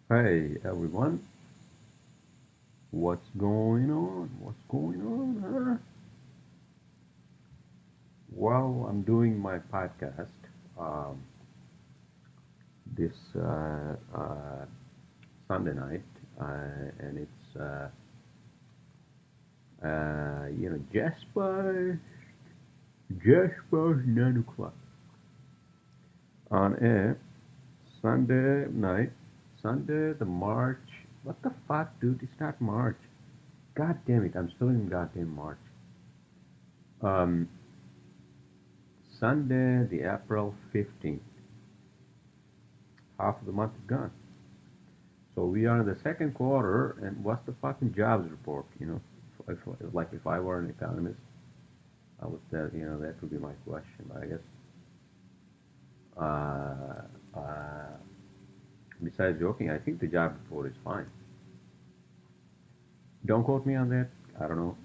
Hey everyone, what's going on? What's going on? Huh? Well, I'm doing my podcast um, this Sunday night, and it's just by 9 o'clock on air. Sunday night, Sunday the March. What the fuck, dude? It's not March. God damn it! I'm still in goddamn March. Um, Sunday the April 15th. Half of the month is gone. So we are in the second quarter, and what's the fucking jobs report? If I were an economist, I would tell that would be my question. I guess. Uh, uh, Besides joking, I think the job report is fine. Don't quote me on that. I don't know.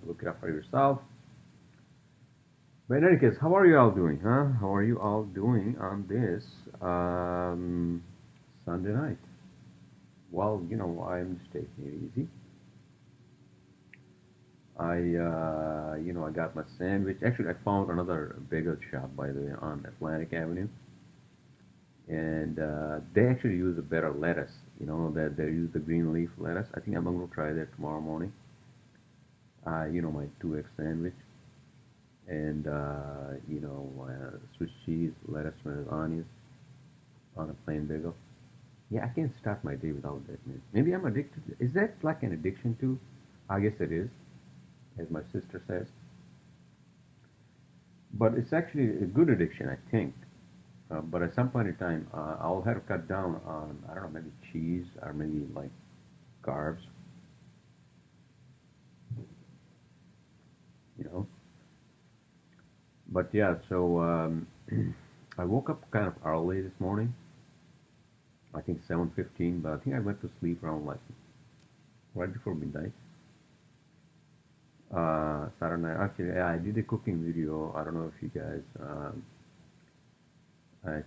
Look it up for yourself. But in any case, how are you all doing, huh? How are you all doing on this um, Sunday night? Well, I'm just taking it easy. I got my sandwich. Actually, I found another bagel shop, by the way, on Atlantic Avenue, and they actually use a better lettuce. That they use the green leaf lettuce. I think I'm gonna try that tomorrow morning. My two egg sandwich, and Swiss cheese, lettuce, tomatoes, onions on a plain bagel. Yeah, I can't start my day without that, man. Maybe I'm addicted. Is that like an addiction too? I guess it is, as my sister says. But it's actually a good addiction, I think. But at some point in time, I'll have to cut down on, I don't know, maybe cheese or maybe like carbs, you know. But yeah, so I woke up kind of early this morning. I think 7:15, but I think I went to sleep around like right before midnight. Saturday night. Actually, yeah, I did a cooking video. I don't know if you guys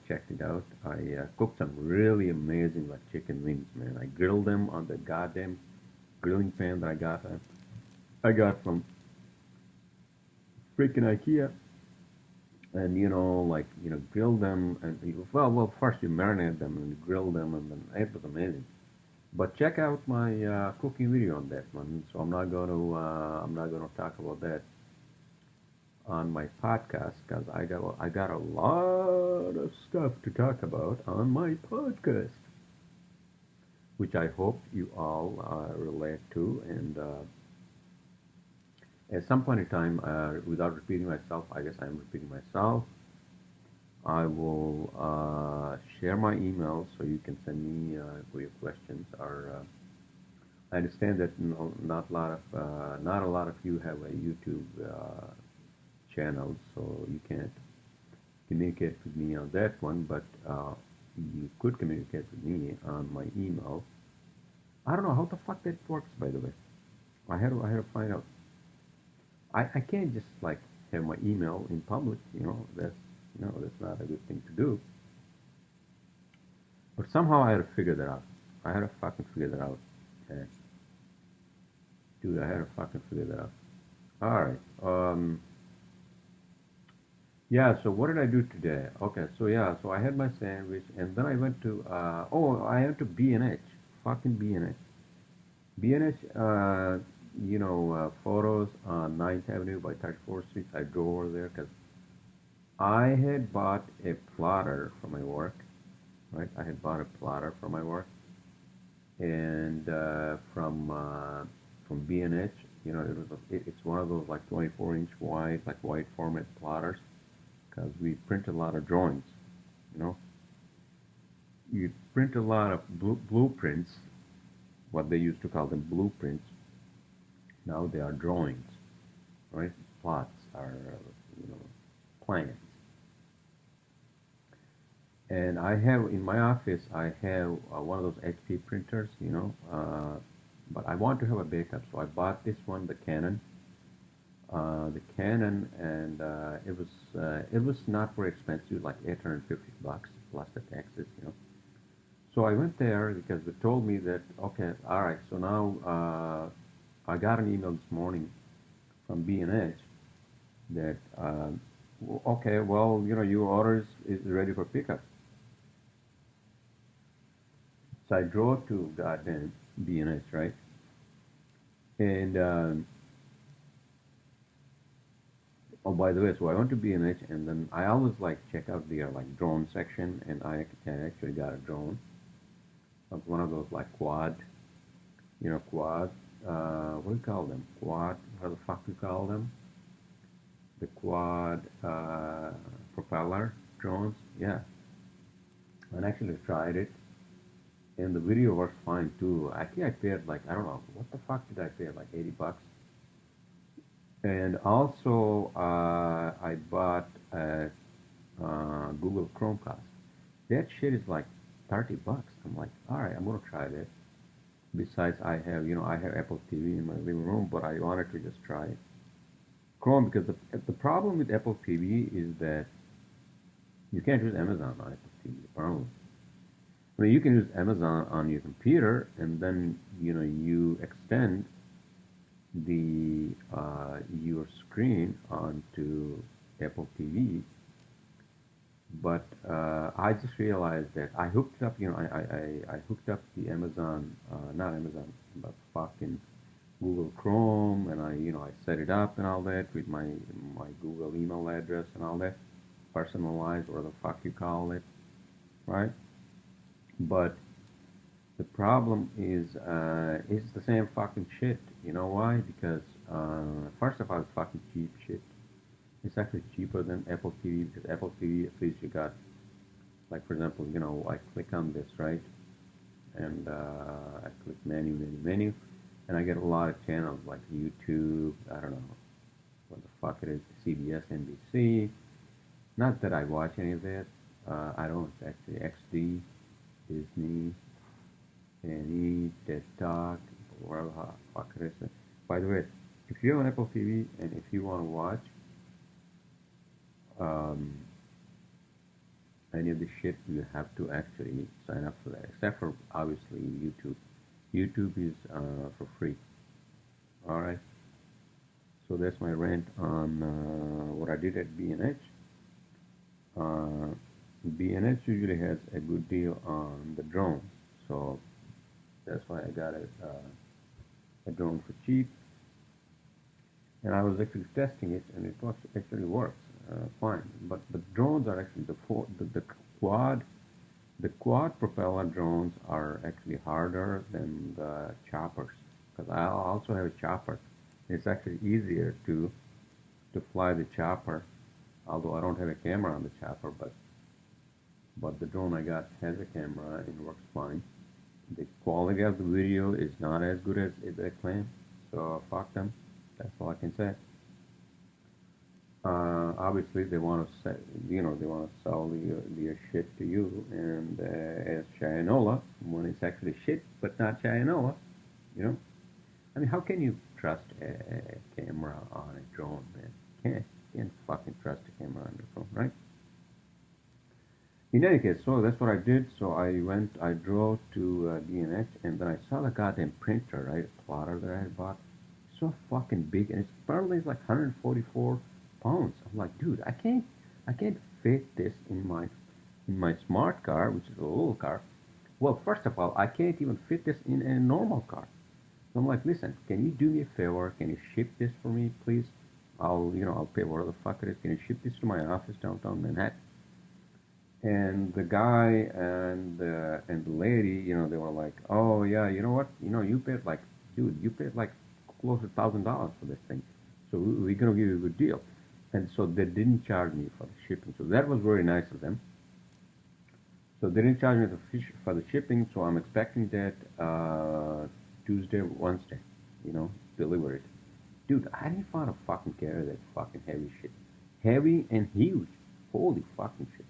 checked it out. I cooked some really amazing like chicken wings, man. I grilled them on the goddamn grilling pan that I got from freaking IKEA, and grill them, and well, first you marinate them and grill them, and then it was amazing. But check out my cooking video on that one. So I'm not gonna talk about that on my podcast because I got a lot of stuff to talk about on my podcast, which I hope you all relate to. And at some point in time, without repeating myself, I guess I'm repeating myself. I will share my email so you can send me for your questions. Or I understand that not a lot of you have a YouTube channel, so you can't communicate with me on that one. But you could communicate with me on my email. I don't know how the fuck that works, by the way. I had to find out. I can't just like have my email in public. That's not a good thing to do. But somehow I had to figure that out. I had to fucking figure that out. Okay. Dude, I had to fucking figure that out. All right. Yeah, so what did I do today? Okay, so yeah, so I had my sandwich and then I went to I went to B&H. Fucking B&H. B&H photos on Ninth Avenue by 34th Street. I drove over there because I had bought a plotter for my work, right? I had bought a plotter for my work, and from B&H, it's one of those like 24-inch wide, like wide format plotters, because we print a lot of drawings. You know, you print a lot of blueprints, what they used to call them blueprints. Now they are drawings, right? Plots are plans. And I have in my office, I have one of those HP printers, but I want to have a backup, so I bought this one, the Canon, and it was not very expensive, like $850 plus the taxes. So I went there because they told me that, okay, all right, so now I got an email this morning from B&H that, okay, well, your order is ready for pickup. So I drove to goddamn B&H, right? And, oh, by the way, so I went to B&H and then I always like check out their like drone section, and I actually got a drone, one of those like quad, what do you call them? Quad, how the fuck do you call them? The quad propeller drones, yeah. And actually tried it, and the video works fine too. I think I paid like, I don't know, what the fuck did I pay, like $80? And also, I bought a Google Chromecast. That shit is like $30. I'm like, all right, I'm gonna try that. Besides, I have Apple TV in my living room, but I wanted to just try it. Chrome, because the problem with Apple TV is that you can't use Amazon on Apple TV. Apparently, I mean, you can use Amazon on your computer, and then you extend the your screen onto Apple TV. But I just realized that I hooked up, I hooked up the Amazon, not Amazon, but fucking Google Chrome, and I set it up and all that with my Google email address and all that, personalized, or the fuck you call it, right? But the problem is, it's the same fucking shit. You know why? Because first of all, it's fucking cheap shit. It's actually cheaper than Apple TV, because Apple TV, at least you got, like, for example, I click on this, right? And I click menu, and I get a lot of channels like YouTube, I don't know what the fuck it is, CBS, NBC. Not that I watch any of that. I don't actually. XD, Disney, A&E, TED Talk, whatever the fuck it is. By the way, if you have an Apple TV and if you want to watch um, any of the shit, you have to actually sign up for that, except for obviously YouTube. YouTube is for free. All right. So that's my rant on what I did at B&H. B&H usually has a good deal on the drones, so that's why I got a drone for cheap. And I was actually testing it, and it actually works fine. But the drones are actually the quad propeller drones are actually harder than the choppers, because I also have a chopper. It's actually easier to fly the chopper, although I don't have a camera on the chopper, but the drone I got has a camera and works fine. The quality of the video is not as good as they claim, so fuck them. That's all I can say. Obviously, they want to say, they want to sell the shit to you, and as Cheyanola, when it's actually shit, but not Cheyanola, you know. I mean, how can you trust a camera on a drone, man? Can't fucking trust a camera on your phone, right? In any case, so that's what I did. So I drove to D&H, and then I saw the goddamn printer, right? Plotter that I had bought. So fucking big, and it's apparently it's like 144 pounds. I'm like, dude, I can't fit this in my smart car, which is a little car. Well, first of all, I can't even fit this in a normal car. So I'm like, listen, can you do me a favor? Can you ship this for me, please? I'll pay whatever the fuck it is. Can you ship this to my office downtown Manhattan? And the guy and the lady, they were like, oh yeah, you know what? You paid like, dude, you paid like close to $1,000 for this thing, so we're gonna give you a good deal. And so they didn't charge me for the shipping, so that was very nice of them. So they didn't charge me for the shipping, so I'm expecting that Tuesday, Wednesday, deliver it. Dude, I didn't want to fucking carry that fucking heavy shit, heavy and huge, holy fucking shit.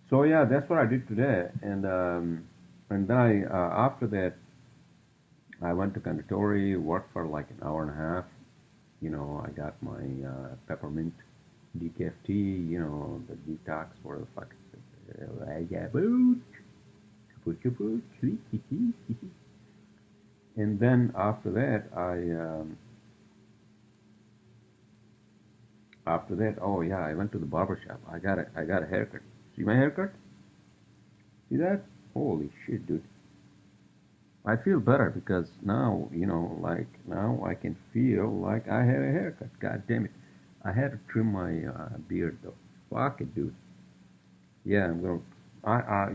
So yeah, that's what I did today, and then after that I went to conditori, worked for like an hour and a half. I got my peppermint DKFT, you know, the detox, where the fuck is it? Boot, and then after that, oh yeah, I went to the barber shop. I got a haircut. See my haircut? See that? Holy shit, dude. I feel better because now, you know, like now I can feel like I had a haircut. God damn it. I had to trim my beard though. Fuck it, dude. Yeah, I'm gonna.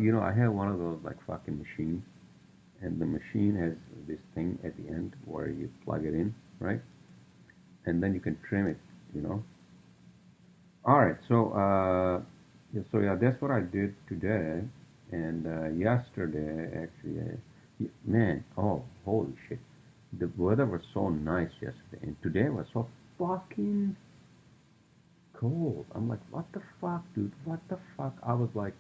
You know, I have one of those like fucking machines, and the machine has this thing at the end where you plug it in, right? And then you can trim it, you know. All right, so yeah, that's what I did today, and yesterday actually, man, oh holy shit, the weather was so nice yesterday, and today was so fucking cold. I'm like, what the fuck, dude? What the fuck? I was like,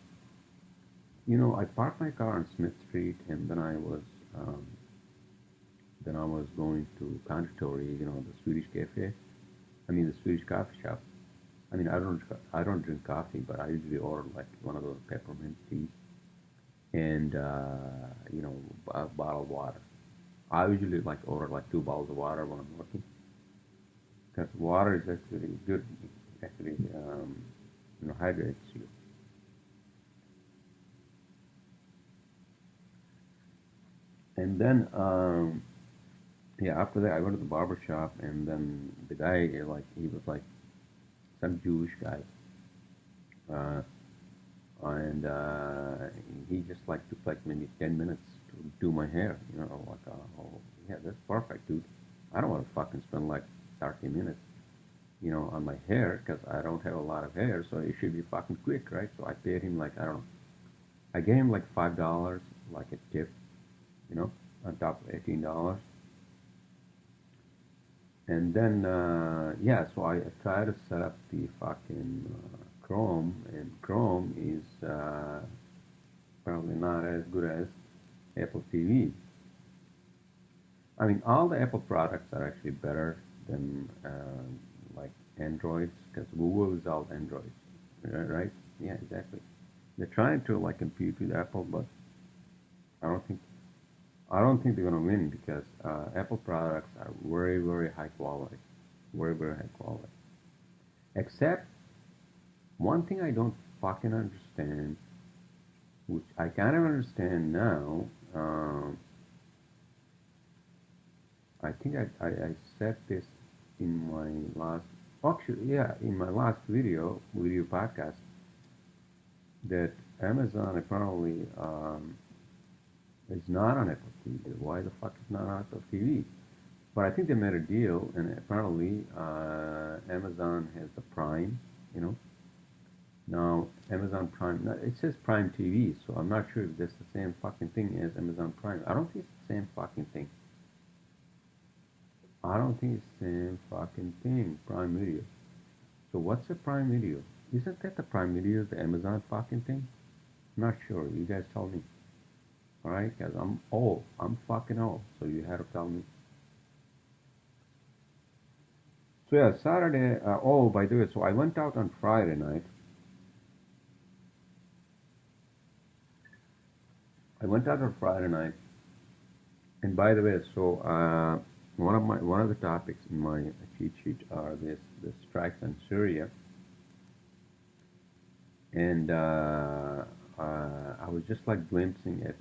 you know, I parked my car on Smith Street, and um, then I was going to Conditori, you know, the Swedish cafe. I mean, the Swedish coffee shop. I mean, I don't drink coffee, but I usually order like one of those peppermint teas and you know, a bottle of water. I usually like order like 2 bottles of water when I'm working because water is actually good. Actually, you know, hydrates you. And then yeah, after that I went to the barber shop, and then the guy like he was like some Jewish guy, uh, and he just like took like maybe 10 minutes to do my hair. You know, like oh yeah, that's perfect, dude. I don't want to fucking spend like 30 minutes, you know, on my hair because I don't have a lot of hair, so it should be fucking quick, right? So I paid him like I don't know, I gave him like $5 like a tip, you know, on top of $18. And then, yeah, so I try to set up the fucking Chrome, and Chrome is probably not as good as Apple TV. I mean, all the Apple products are actually better than like Androids, because Google is all Androids, right? Yeah, exactly. They're trying to like compete with Apple, but I don't think I don't think they're gonna win because Apple products are very, very high quality, very, very high quality. Except one thing I don't fucking understand, which I kind of understand now. I think I said this in my last, actually, yeah, in my last video podcast, that Amazon apparently is not on Apple TV. Why the fuck is not on Apple TV? But I think they made a deal, and apparently Amazon has the Prime, you know. Now, Amazon Prime, no, it says Prime TV, so I'm not sure if that's the same fucking thing as Amazon Prime. I don't think it's the same fucking thing. I don't think it's the same fucking thing, Prime Video. So what's a Prime Video? Isn't that the Prime Video, the Amazon fucking thing? I'm not sure. You guys tell me. Alright, guys, I'm old. I'm fucking old, so you have to tell me. So yeah, Saturday, oh, by the way, so I went out on Friday night. I went out on Friday night, and by the way, so one of the topics in my cheat sheet are the strikes in Syria, and I was just like glimpsing at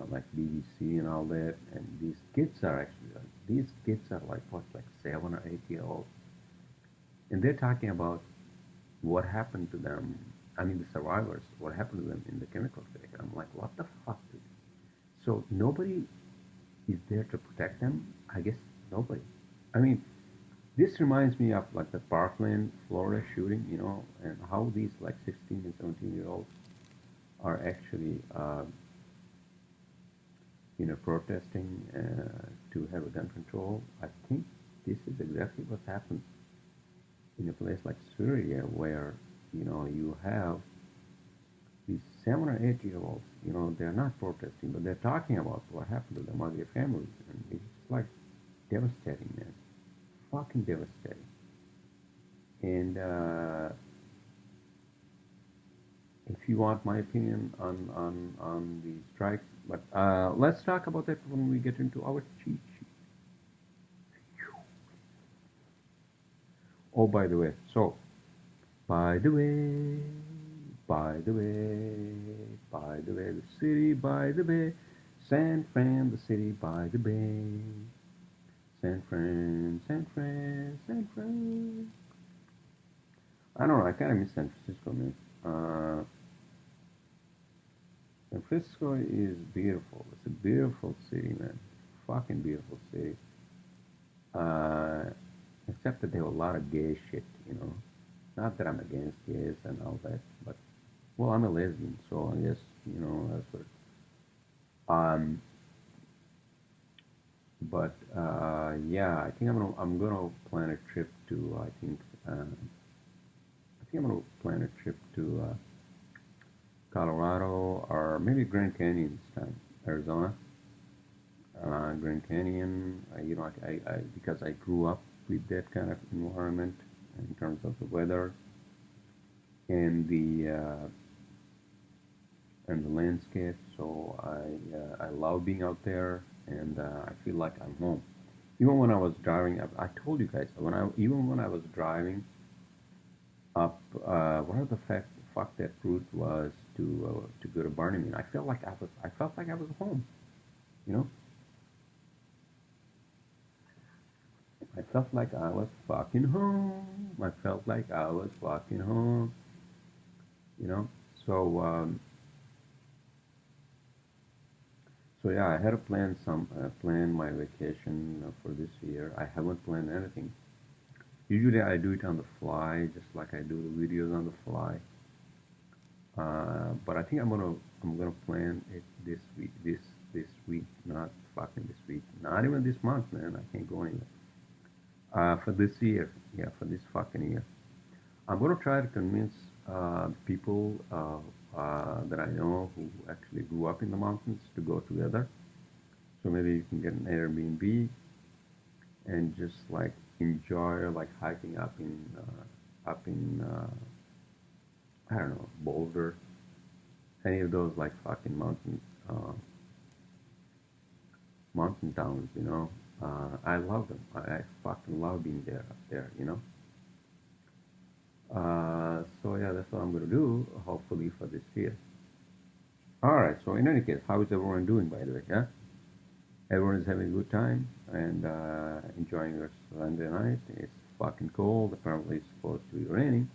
like BBC and all that, and these kids are like what, like 7 or 8 years old, and they're talking about what happened to them. I mean, the survivors, what happened to them in the chemical factory. I'm like, what the fuck, dude? So nobody is there to protect them? I guess nobody. I mean, this reminds me of like the Parkland, Florida shooting, you know, and how these like 16 and 17-year-olds are actually, you know, protesting to have a gun control. I think this is exactly what happened in a place like Syria, where, you know, you have these 7 or 8 year olds, you know, they're not protesting, but they're talking about what happened to them or their families, and it's like devastating, man. Fucking devastating. And if you want my opinion on the strike, but let's talk about that when we get into our cheat sheet. Oh, by the way, so by the way, by the way, by the way, the city by the bay, San Fran, the city by the bay, San Fran, San Fran, San Fran. I don't know. I kind of miss San Francisco, man. San Francisco is beautiful. It's a beautiful city, man. Fucking beautiful city. Uh, Except that they have a lot of gay shit, you know. Not that I'm against gays and all that, but well, I'm a lesbian, so I guess you know that's what. Um, but yeah, I think I'm gonna plan a trip to I think I'm gonna plan a trip to Colorado or maybe Grand Canyon this time, Arizona. Grand Canyon, you know, because I grew up with that kind of environment in terms of the weather and the landscape. So I love being out there, and I feel like I'm home. Even when I was driving, I told you guys even when I was driving up, one of the fuck that route was to go to Barnum. I felt like I was home. You know, I felt like I was fucking home. I felt like I was fucking home. You know, so so yeah, I had to plan my vacation for this year. I haven't planned anything. Usually I do it on the fly, just like I do the videos on the fly. But I think I'm gonna plan it this week. This week, not fucking this week, not even this month, man. I can't go anywhere. For this year, yeah, for this fucking year, I'm gonna try to convince people that I know who actually grew up in the mountains to go together. So maybe you can get an Airbnb and just like enjoy like hiking up in I don't know, Boulder, any of those like fucking mountain towns, you know. I love them. I fucking love being there up there, you know. So yeah, that's what I'm gonna do. Hopefully for this year. All right. So in any case, how is everyone doing, by the way? Yeah, everyone is having a good time and enjoying their Sunday night. It's fucking cold. Apparently, it's supposed to be raining.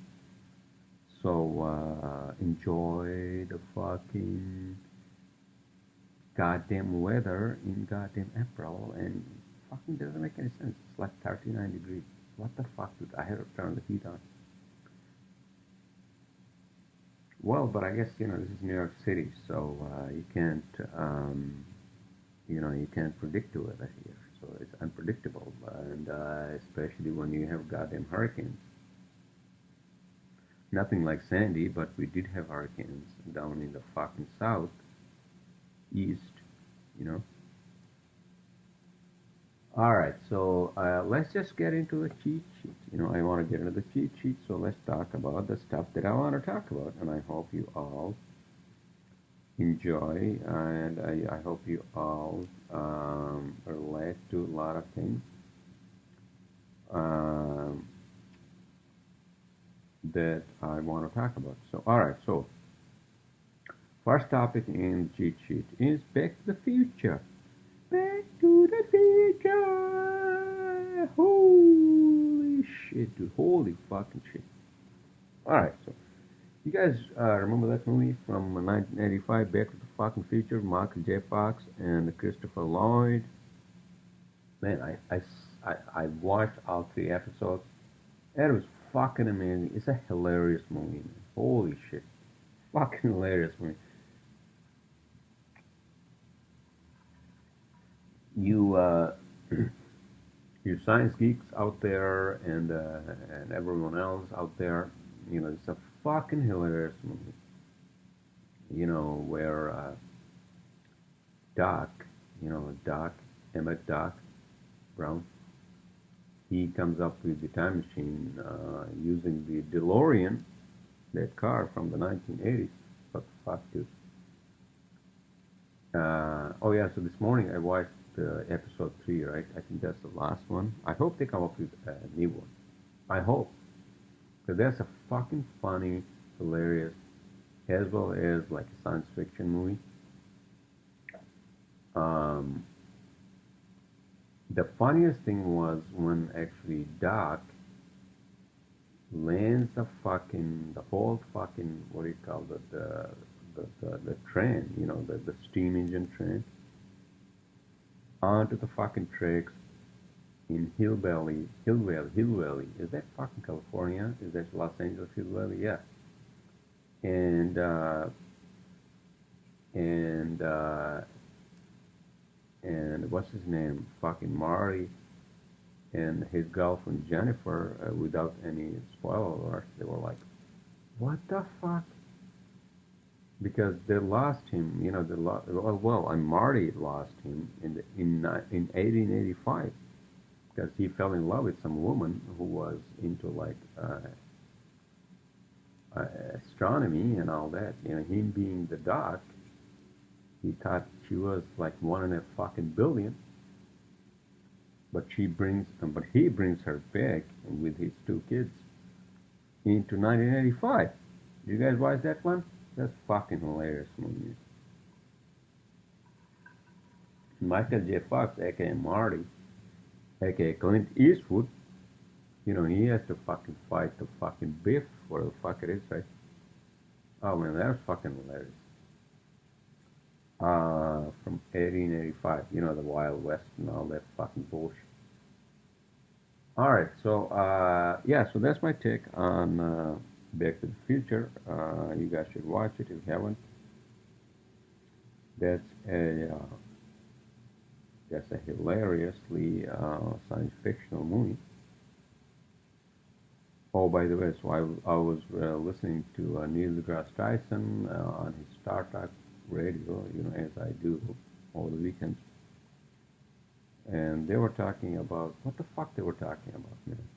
So enjoy the fucking goddamn weather in goddamn April, and fucking doesn't make any sense. It's like 39 degrees. What the fuck, dude? I had to turn the heat on. Well, but I guess you know this is New York City, so you can't, you can't predict the weather here. So it's unpredictable, and especially when you have goddamn hurricanes. Nothing like Sandy, but we did have hurricanes down in the fucking south, east, you know. All right, so let's just get into the cheat sheet. You know, I want to get into the cheat sheet, so let's talk about the stuff that I want to talk about, and I hope you all enjoy, and I hope you all relate to a lot of things um, that I want to talk about. So, all right, so first topic in the cheat sheet is Back to the Future. Back to the Future! Holy shit, dude. Holy fucking shit. Alright, so you guys remember that movie from 1985, Back to the fucking Future, Michael J. Fox and Christopher Lloyd? Man, I watched all three episodes. And it was fucking amazing. It's a hilarious movie, man. Holy shit. Fucking hilarious movie. You, you science geeks out there and everyone else out there, you know, it's a fucking hilarious movie. You know, where Doc, Emmett Doc Brown, he comes up with the time machine using the DeLorean, that car from the 1980s. What the fuck, dude? Oh yeah, so this morning I watched episode 3, right? I think that's the last one. I hope they come up with a new one. I hope. Because that's a fucking funny, hilarious, as well as like a science fiction movie. Um, the funniest thing was when actually Doc lands the whole fucking, what do you call it, the train, the steam engine train, onto the fucking tracks in Hill Valley. Is that fucking California? Is that Los Angeles Hill Valley? Yeah. And and and what's his name? Fucking Marty and his girlfriend Jennifer, without any spoiler alert, they were like, "What the fuck?" Because they lost him. And Marty lost him in 1885 because he fell in love with some woman who was into like astronomy and all that. Him being the doc, he thought she was like one in a fucking billion. But he brings her back with his 2 kids into 1985. You guys watch that one? That's fucking hilarious movie. Michael J. Fox, aka Marty, aka Clint Eastwood, he has to fucking fight the fucking Biff, whatever the fuck it is, right? Oh man, that was fucking hilarious. From 1885, the Wild West and all that fucking bullshit. Alright, so, yeah, so that's my take on Back to the Future. You guys should watch it if you haven't. That's a hilariously science fictional movie. Oh, by the way, so I was listening to Neil deGrasse Tyson on his Star Trek radio, as I do over the weekends. And they were talking about, what the fuck they were talking about, man.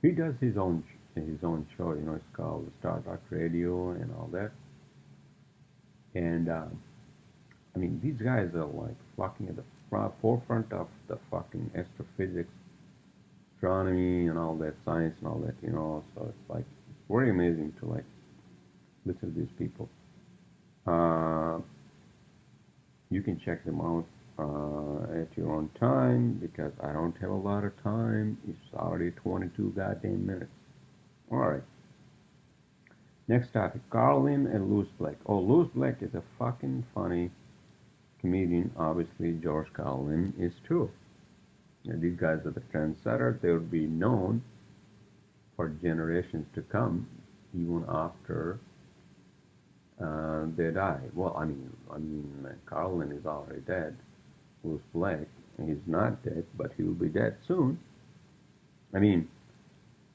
He does his own show, it's called Star Trek Radio and all that. And, I mean, these guys are like fucking at the forefront of the fucking astrophysics, astronomy and all that, science and all that, so it's like, it's very amazing to like listen to these people. You can check them out at your own time because I don't have a lot of time. It's already 22 goddamn minutes. Alright. Next topic, Carlin and Lewis Black. Oh, Lewis Black is a fucking funny comedian. Obviously, George Carlin is too. These guys are the trendsetters. They will be known for generations to come, even after they die. Well, I mean, Carlin is already dead. Lewis Black, he's not dead, but he will be dead soon. I mean,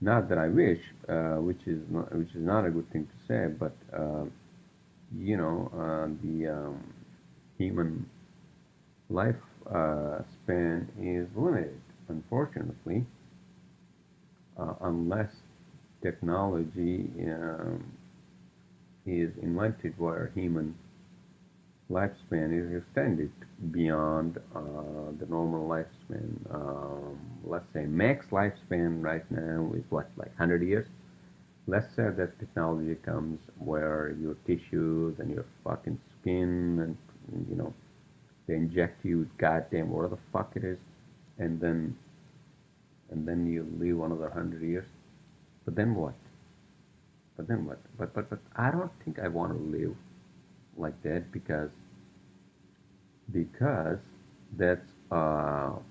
not that I wish, which is not a good thing to say, but the human life span is limited, unfortunately, unless technology is invented where human lifespan is extended beyond the normal lifespan. Let's say max lifespan right now is what, like 100 years? Let's say that technology comes where your tissues and your fucking skin and, they inject you with goddamn whatever the fuck it is, and then you live another 100 years. But then what? But I don't think I want to live like that because that's not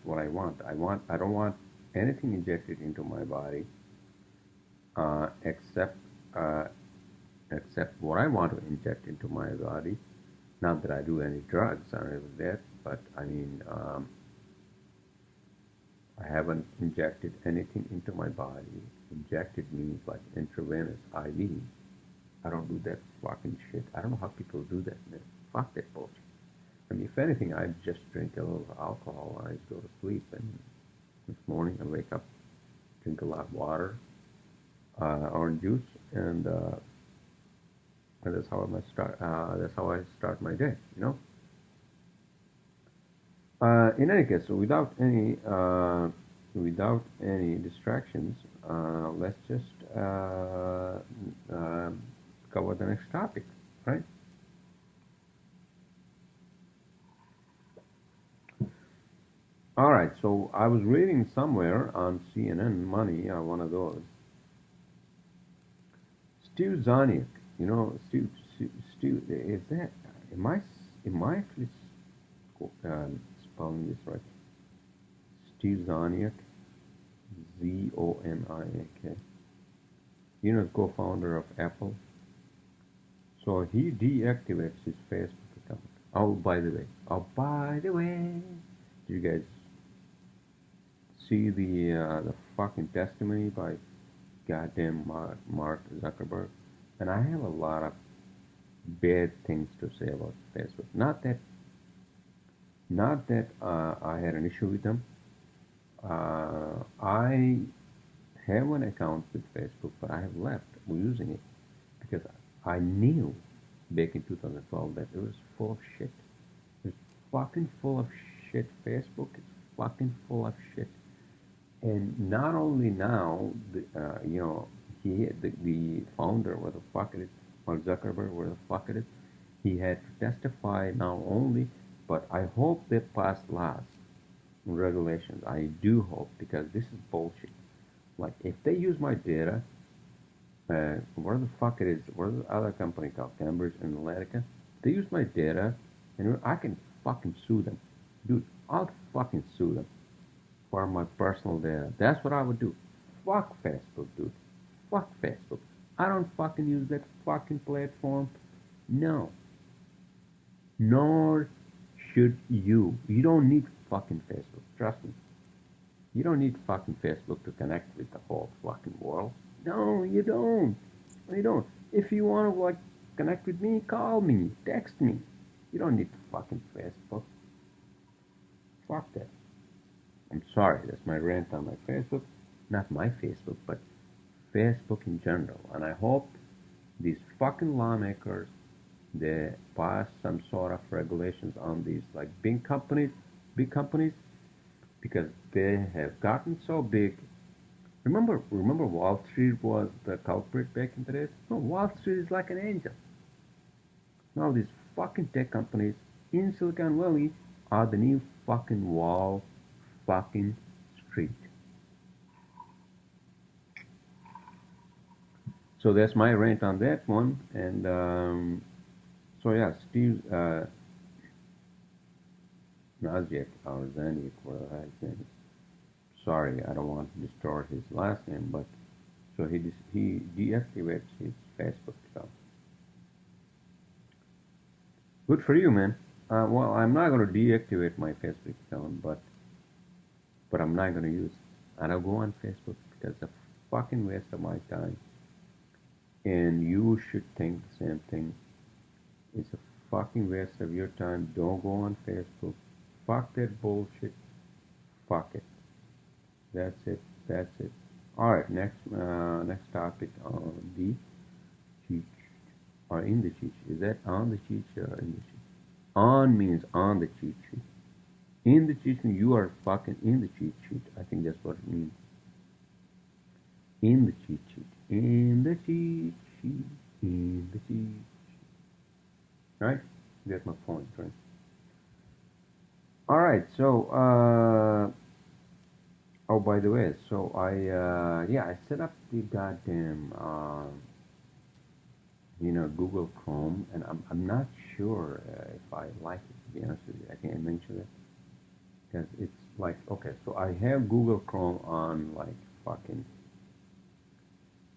what I want. I don't want anything injected into my body except what I want to inject into my body. Not that I do any drugs or any of that, but I mean, I haven't injected anything into my body. Injected means like intravenous IV. I don't do that fucking shit. I don't know how people do that, man. Fuck that bullshit. I mean, if anything, I just drink a little alcohol when I go to sleep, and this morning I wake up, drink a lot of water, orange juice, and that's how I start. That's how I start my day. You know. In any case, so without any distractions, let's just cover the next topic, right? All right. So I was reading somewhere on CNN Money, one of those. Steve Zaniak, you know, Steve, is that? Am I actually spelling this right? Steve Zaniak, Zoniak. You know, co-founder of Apple. So he deactivates his Facebook account. Oh, by the way, did you guys see the fucking testimony by goddamn Mark Zuckerberg? And I have a lot of bad things to say about Facebook. Not that I had an issue with them. I have an account with Facebook, but I have left using it because I knew back in 2012 that it was full of shit. It's fucking full of shit. Facebook is fucking full of shit. And not only now, you know, the founder, where the fuck it is, Mark Zuckerberg, where the fuck it is, he had to testify not only, but I hope they pass laws and regulations. I do hope, because this is bullshit. Like, if they use my data, where the fuck it is, where the other company called Cambridge Analytica, they use my data, and I can fucking sue them. Dude, I'll fucking sue them for my personal data. That's what I would do. Fuck Facebook, dude. Fuck Facebook. I don't fucking use that fucking platform. No. Nor should you. You don't need fucking Facebook. Trust me. You don't need fucking Facebook to connect with the whole fucking world. No, you don't. You don't. If you want to like connect with me, call me, text me. You don't need fucking Facebook. Fuck that. I'm sorry, that's my rant on my Facebook. Not my Facebook, but Facebook in general. And I hope these fucking lawmakers, they pass some sort of regulations on these like big companies, because they have gotten so big. Remember Wall Street was the culprit back in the days? No, Wall Street is like an angel. Now these fucking tech companies in Silicon Valley are the new fucking Wall fucking Street. So that's my rant on that one. And so yeah, Steve Naziak, or Zaniak, whatever his name is. Sorry, I don't want to distort his last name, but so he deactivates his Facebook account. Good for you, man. Well, I'm not going to deactivate my Facebook account, but I'm not going to use it. I don't go on Facebook because it's a fucking waste of my time. And you should think the same thing. It's a fucking waste of your time. Don't go on Facebook. Fuck that bullshit. Fuck it. That's it. That's it. All right. Next topic on the cheat or in the cheat sheet. Is that on the cheat sheet or in the cheat? On means on the cheat sheet. In the cheat sheet, you are fucking in the cheat sheet. I think that's what it means. In the cheat sheet. In the cheat sheet. In the cheat sheet. Right? That's my point, right? All right. So, oh, by the way, so I set up the goddamn, Google Chrome, and I'm not sure if I like it, to be honest with you. I think I mentioned it. Because it's like, okay, so I have Google Chrome on like fucking,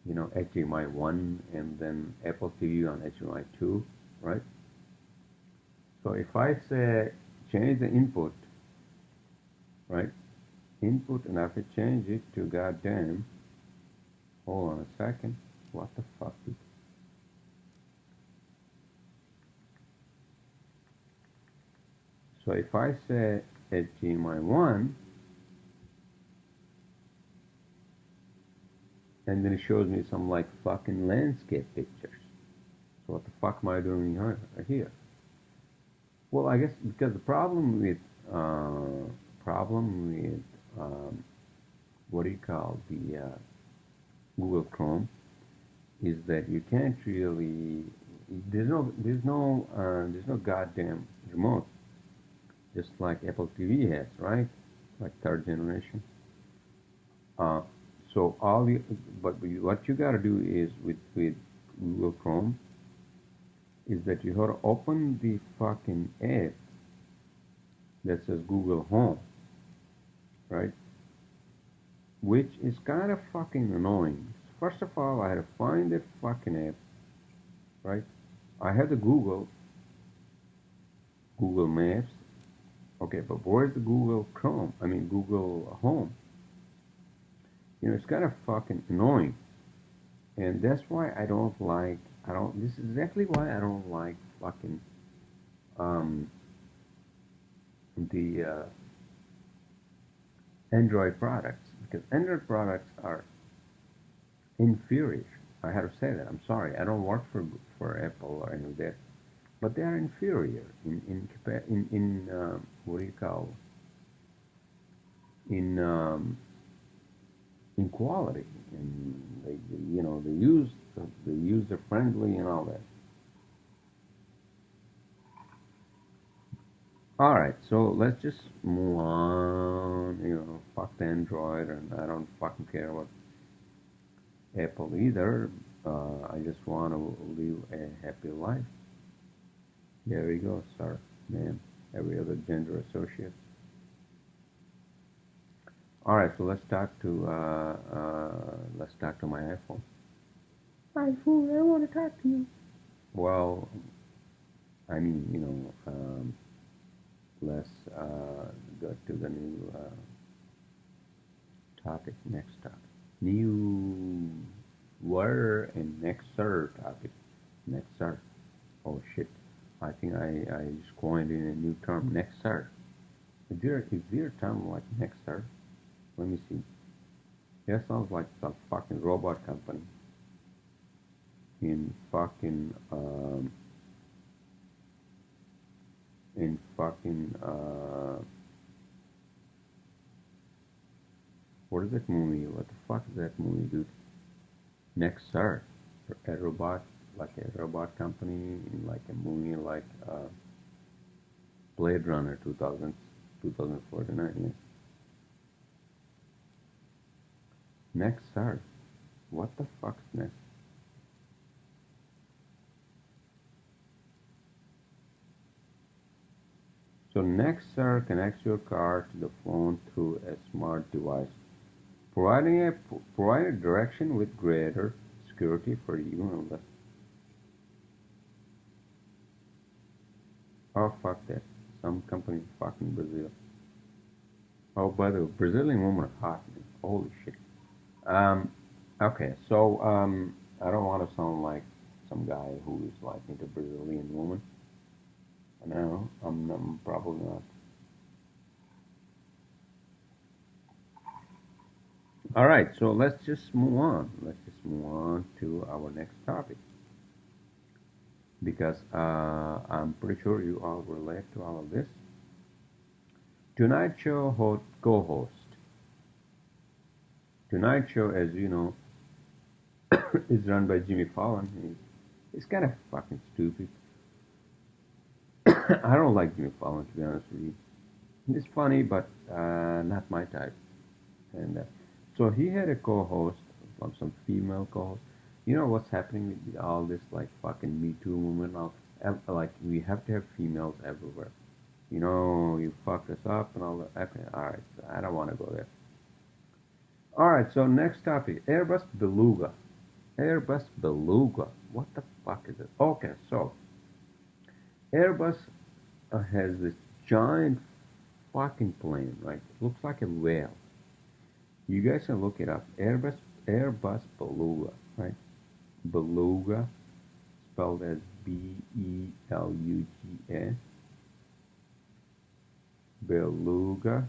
HDMI 1 and then Apple TV on HDMI 2, right? So if I say change the input, right? Input, and if I change it to goddamn, hold on a second, what the fuck? So if I say HDMI1, and then it shows me some like fucking landscape pictures. So what the fuck am I doing here? Well, I guess because the problem with what do you call the Google Chrome is that you can't really there's no goddamn remote, just like Apple TV has, right? Like third generation. Uh, so what you gotta do is with Google Chrome is that you gotta open the fucking app that says Google Home, right? Which is kind of fucking annoying. First of all, I had to find that fucking app, right? I had the Google Maps, okay, but where's the Google Chrome? I mean Google Home. You know, it's kind of fucking annoying, and that's why I don't like. I don't. This is exactly why I don't like fucking um, the Android products, because Android products are inferior. I have to say that. I'm sorry. I don't work for Apple or any of that, but they are inferior in what do you call in in quality, and they user friendly and all that. All right, so let's just move on. You know, fuck the Android, and I don't fucking care what Apple either. I just want to live a happy life. There we go, sir, ma'am, every other gender associate. All right, so let's talk to my iPhone. iPhone, I want to talk to you. Well, I mean, let's go to the new topic. Next topic. New word and next sir topic. Next sir. Oh shit. I think I just coined in a new term. Next sir. Is there a term like next sir? Let me see. That sounds like some fucking robot company. In fucking what is that movie? What the fuck is that movie, dude? Next sir. A robot, like a robot company, like a movie like Blade Runner 2049, yes. Next sir. What the fuck's next? So Nexar connects your car to the phone through a smart device, providing direction with greater security for you. Oh fuck that! Some company in fucking Brazil. Oh, by the way, Brazilian women are hot, man. Holy shit. Okay, so I don't want to sound like some guy who is like into Brazilian woman. No, I'm probably not. All right, so let's just move on. Let's just move on to our next topic, because I'm pretty sure you all relate to all of this. Tonight Show co-host. Tonight Show, as you know, is run by Jimmy Fallon. He's kind of fucking stupid. I don't like Jimmy Fallon, to be honest with you. He's funny, but not my type. And so he had a co-host, some female co-host. You know what's happening with all this like fucking Me Too movement now? Like we have to have females everywhere. You know, you fucked us up and all that. Okay, all right. I don't want to go there. All right. So next topic: Airbus Beluga. Airbus Beluga. What the fuck is it? Okay, so Airbus has this giant fucking plane, right? It looks like a whale. You guys can look it up. Airbus Beluga, right? Beluga, spelled as Beluga. beluga.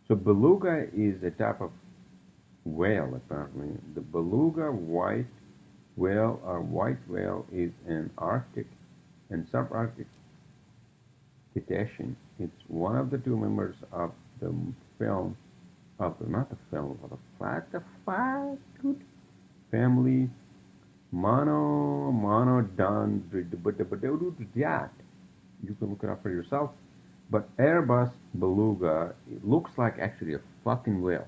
So beluga is a type of whale, apparently. The beluga white whale or white whale is an Arctic and subarctic cetacean. It's one of the two members of the film, not the film, but the fuck, dude? Family Monodondridiat. You can look it up for yourself. But Airbus beluga, it looks like actually a fucking whale.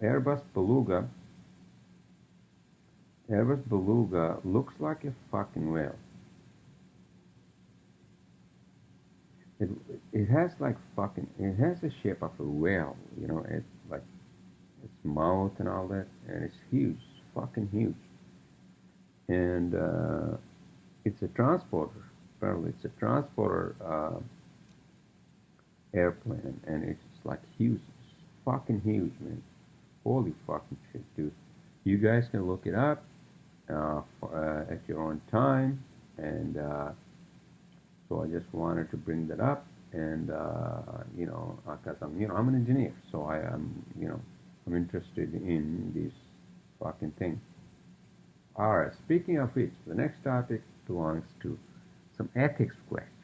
Airbus beluga looks like a fucking whale. It it has like fucking, it has the shape of a whale, you know. It's like its mouth and all that, and it's huge, it's fucking huge. And it's a transporter. Apparently, it's a transporter airplane, and it's like huge, it's fucking huge, man. Holy fucking shit, dude. You guys can look it up at your own time, and so I just wanted to bring that up, and you know, because I'm an engineer, so I am, I'm interested in this fucking thing. All right. Speaking of which, the next topic belongs to some ethics questions.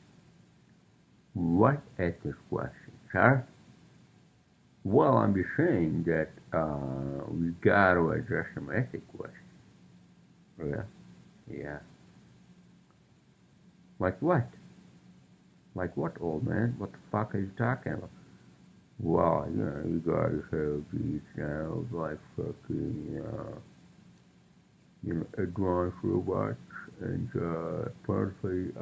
What ethics questions, sir? Well, I'm just saying that we got to address some ethics questions. Yeah, yeah. Like what? Like what, old man? What the fuck are you talking about? Well, you gotta have these now, like fucking, advanced robots, and apparently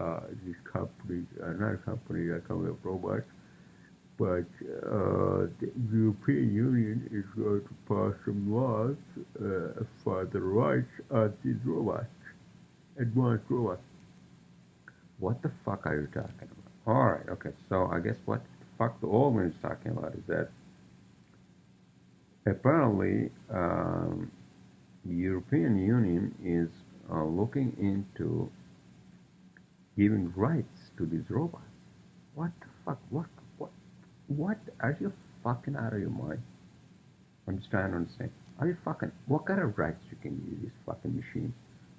these companies, not a company that come with robots, but the European Union is going to pass some laws for the rights of these robots, advanced robots. What the fuck are you talking about? Alright, okay, so I guess what the fuck the old man is talking about is that apparently the European Union is looking into giving rights to these robots. What the fuck? What? Are you fucking out of your mind? I'm just trying to understand. Are you fucking? What kind of rights you can use these fucking machines?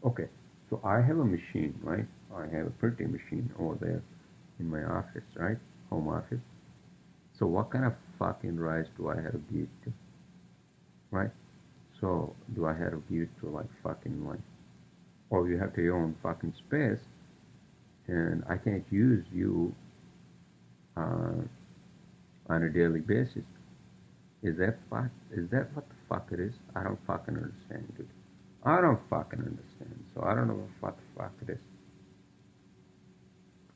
Okay, so I have a machine, right? I have a printing machine over there in my office, right? Home office. So what kind of fucking rights do I have to give to, right? So do I have to give it to like fucking like, or you have to your own fucking space, and I can't use you uh, on a daily basis. Is that fuck? Is that what the fuck it is? I don't fucking understand, dude. I don't fucking understand. So I don't know what the fuck it is.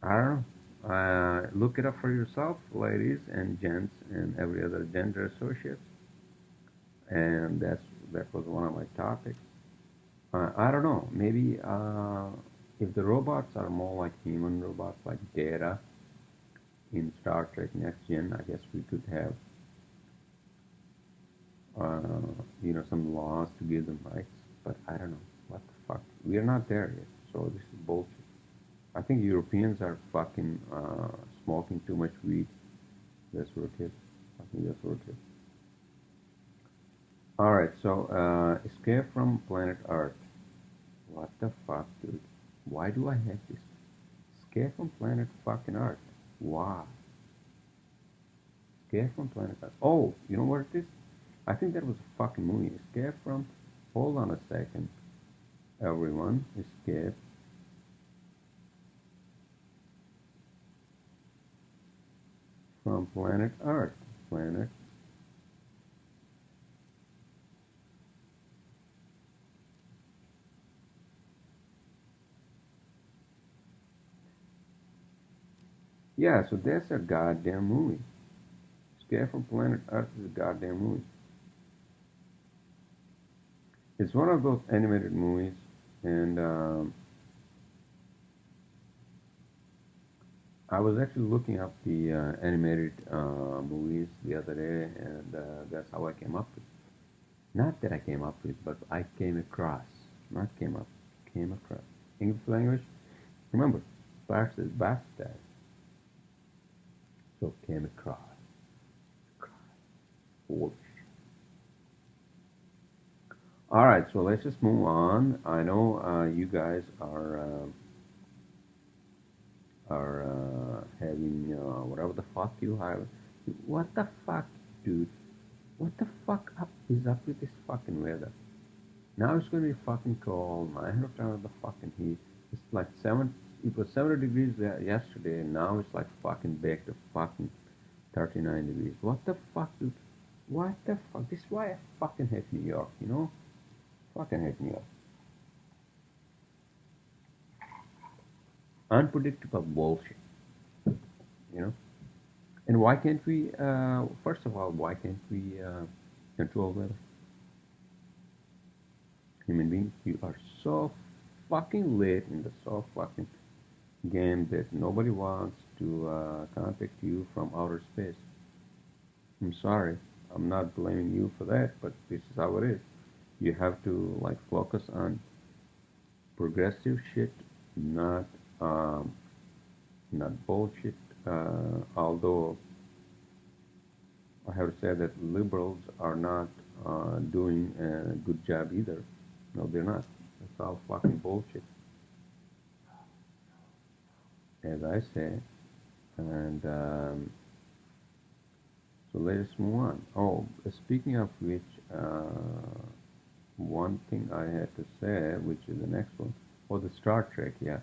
I don't know. Look it up for yourself, ladies and gents, and every other gender associate. And that was one of my topics. I don't know. Maybe if the robots are more like human robots, like Data in Star Trek Next Gen, I guess we could have, some laws to give them rights. But I don't know. What the fuck? We are not there yet. So this is bullshit. I think Europeans are fucking smoking too much weed. That's what it is. I think that's what it is. Alright, so Escape from Planet Earth. What the fuck, dude? Why do I have this? Escape from Planet fucking Earth. Why? Escape from Planet Earth. Oh, you know what it is? I think that was a fucking movie. Escape from. Hold on a second, everyone. Escape from Planet Earth. Planet. Yeah, so that's a goddamn movie. Escape from Planet Earth is a goddamn movie. It's one of those animated movies, and I was actually looking up the animated movies the other day, and that's how I came up with. Not that I came up with, but I came across. Not came up, came across. English language. Remember, Bart is bastard. So came across. Bullshit. All right, so let's just move on. I know you guys are having whatever the fuck you have. What the fuck, dude? What the fuck is up with this fucking weather? Now it's gonna be fucking cold. 900 times of the fucking heat. It's like seven. It was 70 degrees yesterday, and now it's like fucking back to fucking 39 degrees. What the fuck, dude? What the fuck? This is why I fucking hate New York. You know? Fucking hate New York. Unpredictable bullshit. You know? And why can't we? First of all, why can't we control weather? Human beings, you are so fucking late in the so fucking game that nobody wants to contact you from outer space. I'm sorry. I'm not blaming you for that, but this is how it is. You have to like focus on progressive shit, not not bullshit. Although I have to say that liberals are not doing a good job either. No, they're not. It's all fucking bullshit, as I say. And so let us move on. Oh, speaking of which, one thing I had to say, which is the next one, oh, the Star Trek, yeah.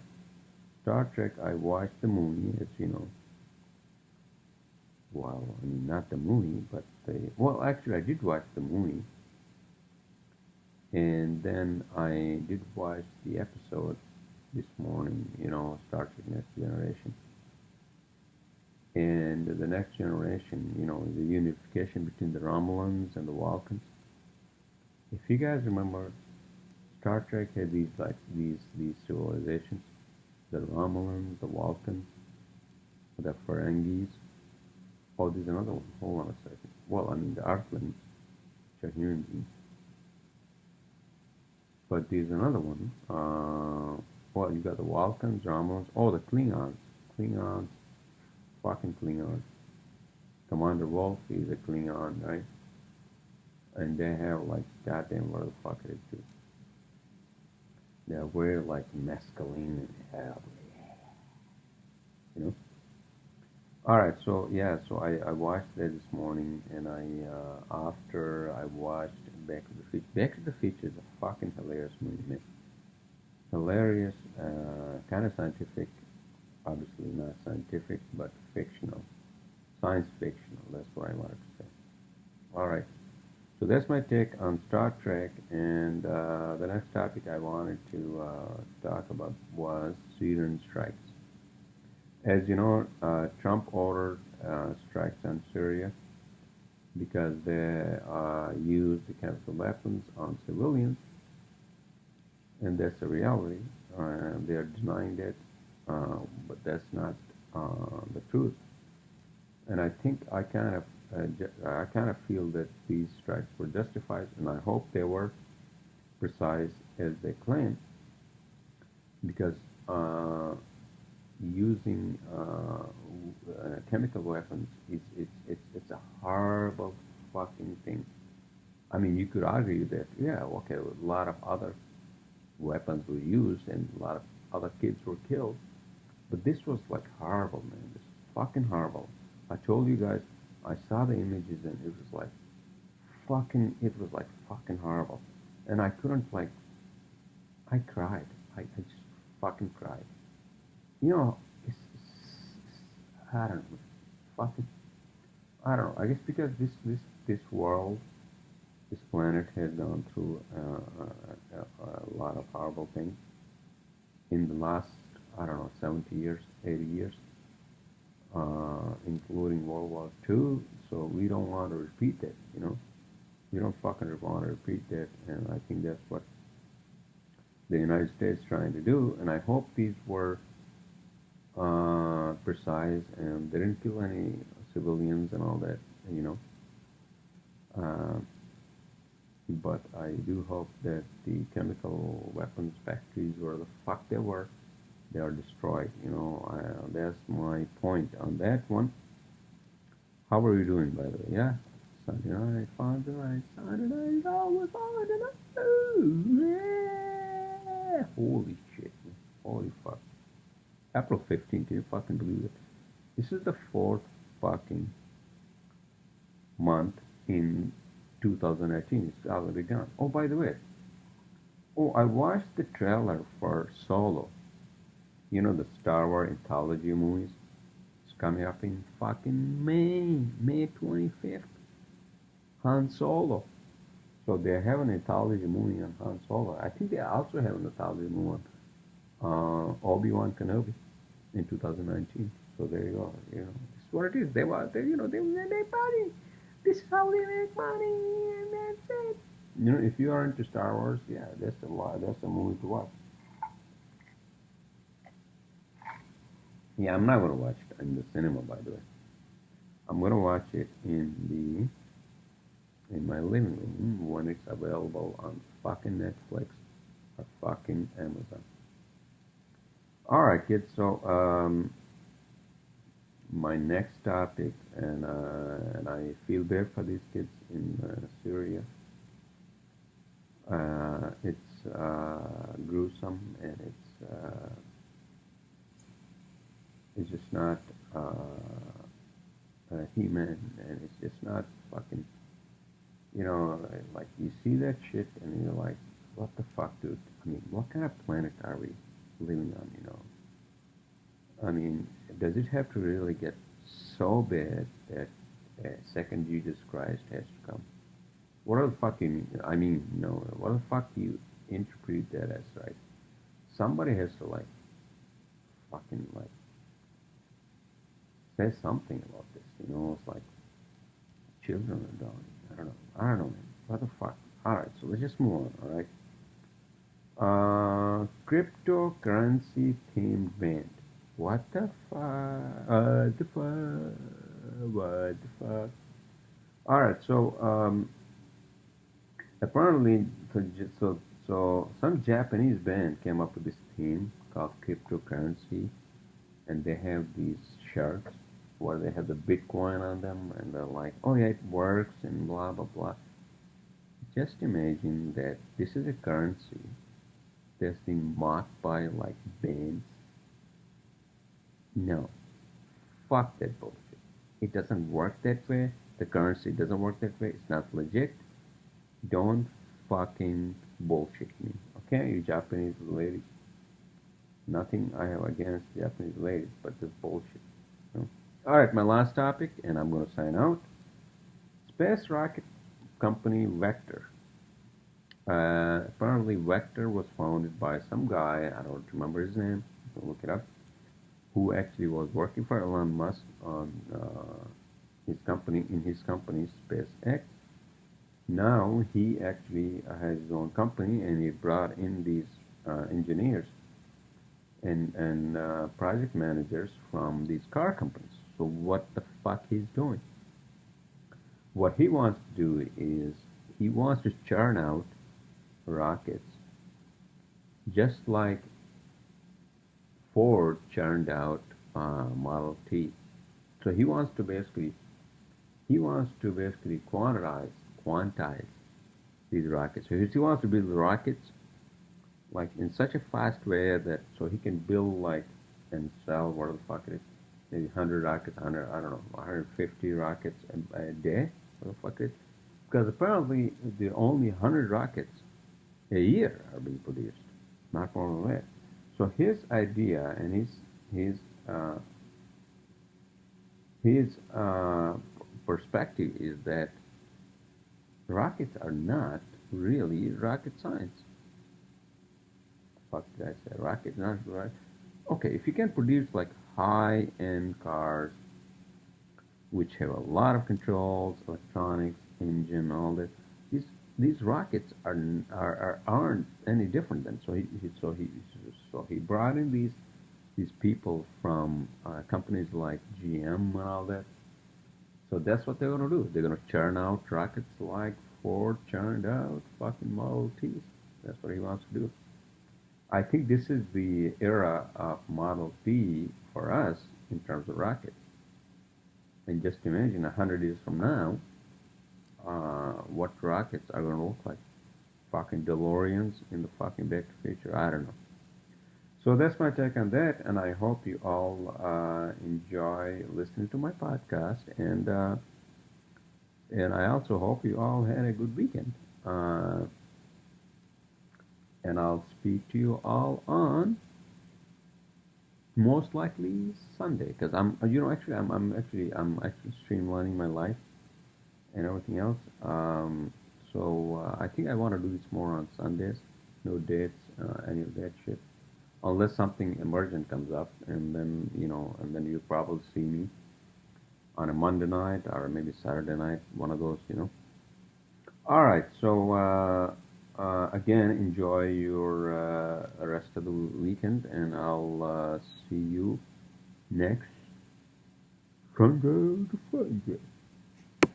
Star Trek, I watched the movie, as you know. Well, I mean, not the movie, but well, actually, I did watch the movie. And then I did watch the episode this morning, you know, Star Trek Next Generation. And the Next Generation, you know, the unification between the Romulans and the Vulcans. If you guys remember, Star Trek had these civilizations, the Romulans, the Vulcans, the Ferengis. Oh, there's another one. Hold on a second. Well, I mean the Earthlings, which are human beings. But there's another one. Well, you got the Vulcans, Romulans. Oh, the Klingons. Klingons. Fucking Klingons. Commander Wolf is a Klingon, right? And they have like goddamn what the fuck it is too. They're very like masculine and hell, you know. All right, so yeah, so I watched that this morning, and after I watched Back to the Future. Back to the Future is a fucking hilarious movie, man. Hilarious, kind of scientific, obviously not scientific, but fictional, science fictional. That's what I wanted to say. All right, so that's my take on Star Trek, and the next topic I wanted to talk about was Syrian strikes. As you know, Trump ordered strikes on Syria because they used the chemical weapons on civilians, and that's the reality. They are denying that, but that's not the truth. And I think I kind of feel that these strikes were justified, and I hope they were precise as they claim, because using chemical weapons it's a horrible fucking thing. I mean, you could argue that yeah, okay, a lot of other weapons were used and a lot of other kids were killed, but this was like horrible, man. This fucking horrible. I told you guys, I saw the images and it was like it was like fucking horrible, and I couldn't like, I cried. I just fucking cried. You know, I don't know, fucking, I don't know. I guess because this world, this planet has gone through a lot of horrible things in the last, I don't know, 70 years, 80 years, including World War II. So we don't want to repeat that, you know. We don't fucking want to repeat that, and I think that's what the United States is trying to do. And I hope these were precise and they didn't kill any civilians and all that, you know. But I do hope that the chemical weapons factories, where the fuck they were, they are destroyed. You know, that's my point on that one. How are you doing, by the way? Yeah? Sunday night, Sunday night, Sunday night, always Sunday night. Ooh, yeah. Holy shit, man. Holy fuck. April 15th, can you fucking believe it? This is the fourth fucking month in 2018. It's already gone. Oh, by the way, oh, I watched the trailer for Solo. You know, the Star Wars anthology movies. It's coming up in fucking May 25th. Han Solo. So they have an anthology movie on Han Solo. I think they also have an anthology movie on Obi-Wan Kenobi in 2019. So there you go. You know, this is what it is. They make money. This is how they make money, and that's it. You know, if you are into Star Wars, yeah, that's a movie to watch. Yeah, I'm not gonna watch it in the cinema, by the way. I'm gonna watch it in my living room when it's available on fucking Netflix or fucking Amazon. All right, kids. So my next topic, and I feel bad for these kids in Syria. It's gruesome, and it's just not human, and it's just not fucking. You know, like you see that shit, and you're like, what the fuck, dude? I mean, what kind of planet are we living on? You know, I mean, does it have to really get so bad that a second Jesus Christ has to come? What the fuck you mean? I mean, no, what the fuck do you interpret that as, right? Somebody has to like fucking like say something about this. You know, it's like children are dying. I don't know, man. What the fuck? All right, so let's just move on. All right. Cryptocurrency themed band. What the fuck? What the fuck? What the fuck? All right. So apparently, so some Japanese band came up with this theme called cryptocurrency, and they have these shirts where they have the Bitcoin on them, and they're like, "Oh yeah, it works," and blah blah blah. Just imagine that this is a currency that's been mocked by like bands. No, fuck that bullshit. It doesn't work that way. The currency doesn't work that way. It's not legit. Don't fucking bullshit me. Okay, you Japanese ladies. Nothing I have against Japanese ladies, but this bullshit. You know? All right, my last topic, and I'm going to sign out. Space rocket company Vector. Apparently, Vector was founded by some guy, I don't remember his name, I'll look it up, who actually was working for Elon Musk on his company SpaceX. Now he actually has his own company, and he brought in these engineers and project managers from these car companies. So what the fuck he's doing? What he wants to do is he wants to churn out rockets just like Ford churned out Model T. So he wants to basically quantize these rockets. So he wants to build rockets like in such a fast way that so he can build like and sell what the fuck it is, maybe 100 rockets, 100, I don't know, 150 rockets a day, what the fuck it is, because apparently the only 100 rockets a year are being produced, not more than that. So his idea and his uh, his perspective is that rockets are not really rocket science. Fuck did I say? Rocket, not right. Okay, if you can produce like high-end cars which have a lot of controls, electronics, engine, all that, these these rockets aren't any different than so he brought in these people from companies like GM and all that. So that's what they're gonna do. They're gonna churn out rockets like Ford churned out fucking Model Ts. That's what he wants to do. I think this is the era of Model T for us in terms of rockets. And just imagine 100 years from now, what rockets are going to look like. Fucking DeLoreans in the fucking Back to the Future. I don't know. So that's my take on that, and I hope you all enjoy listening to my podcast, and I also hope you all had a good weekend. Uh, and I'll speak to you all on most likely Sunday, because I'm actually streamlining my life and everything else. So I think I want to do this more on Sundays. No dates, any of that shit. Unless something emergent comes up, and then you'll probably see me on a Monday night or maybe Saturday night, one of those. All right. So again, enjoy your rest of the weekend, and I'll see you next Sunday to Friday.